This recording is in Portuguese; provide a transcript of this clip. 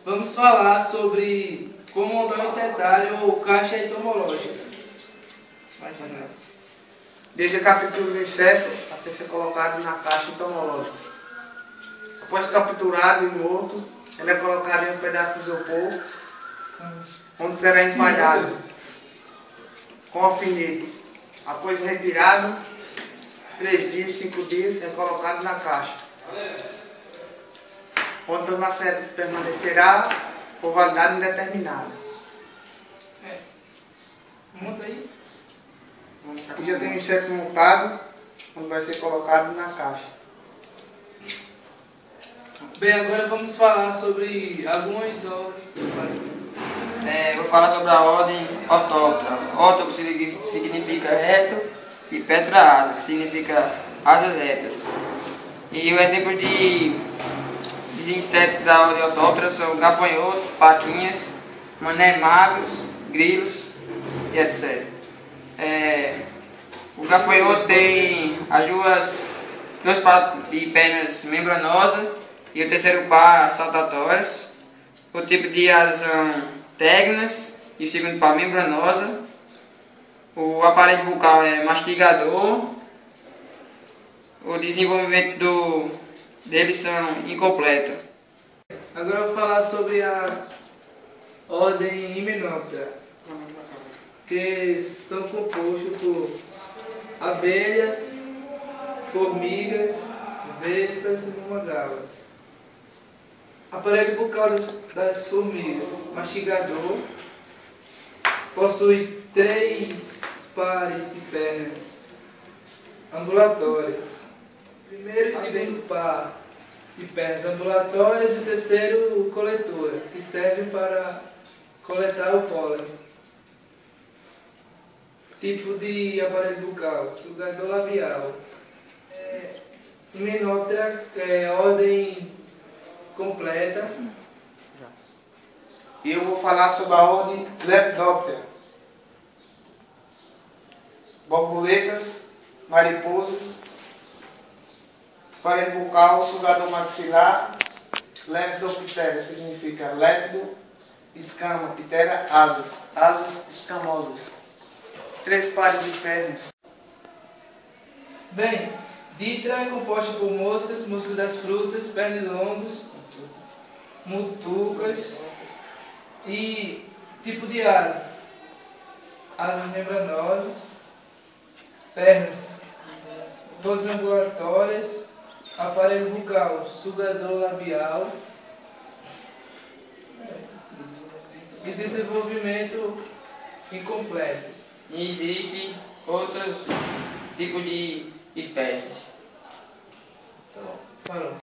Vamos falar sobre como montar um insetário ou caixa entomológica. Imagina. Desde a captura do inseto até ser colocado na caixa entomológica. Após capturado e morto, ele é colocado em um pedaço de isopor, onde será empalhado com alfinetes. Após retirado, 3 dias, 5 dias, é colocado na caixa, onde permanecerá por validade indeterminada. Monta aí. Aqui já tem o inseto montado, onde vai ser colocado na caixa. Bem, agora vamos falar sobre algumas ordens. Vou falar sobre a ordem ortóptera. Orto significa reto e petra asa, que significa asas retas. E o exemplo de insetos da ordem ortóptera são gafanhotos, patinhas, mané magros, grilos e etc. O gafanhoto tem as duas patas de pernas membranosas e o terceiro par saltatórias. O tipo de asas são tegnas e o segundo par membranosa. O aparelho bucal é mastigador. O desenvolvimento deles são incompleto. Agora eu vou falar sobre a ordem Hymenoptera, que são compostos por abelhas, formigas, vespas e mamagalas. Aparelho bucal das formigas, mastigador, possui 3 pares de pernas ambulatórias. Primeiro e segundo par de pernas ambulatórias e o terceiro coletora, que serve para coletar o pólen. Tipo de aparelho bucal, sugador labial. Hymenoptera é ordem completa. E eu vou falar sobre a ordem Lepidoptera. Borboletas, mariposas, aparelho bucal, sugador maxilar. Lepidoptera significa lépido, escama, ptera, asas escamosas. 3 pares de pernas. Bem, Diptera é composta por moscas das frutas, pernilongos, mutucas e tipo de asas. Asas membranosas, pernas todas ambulatórias, aparelho bucal, sugador labial e desenvolvimento incompleto. E existem outros tipos de espécies. Então, parou.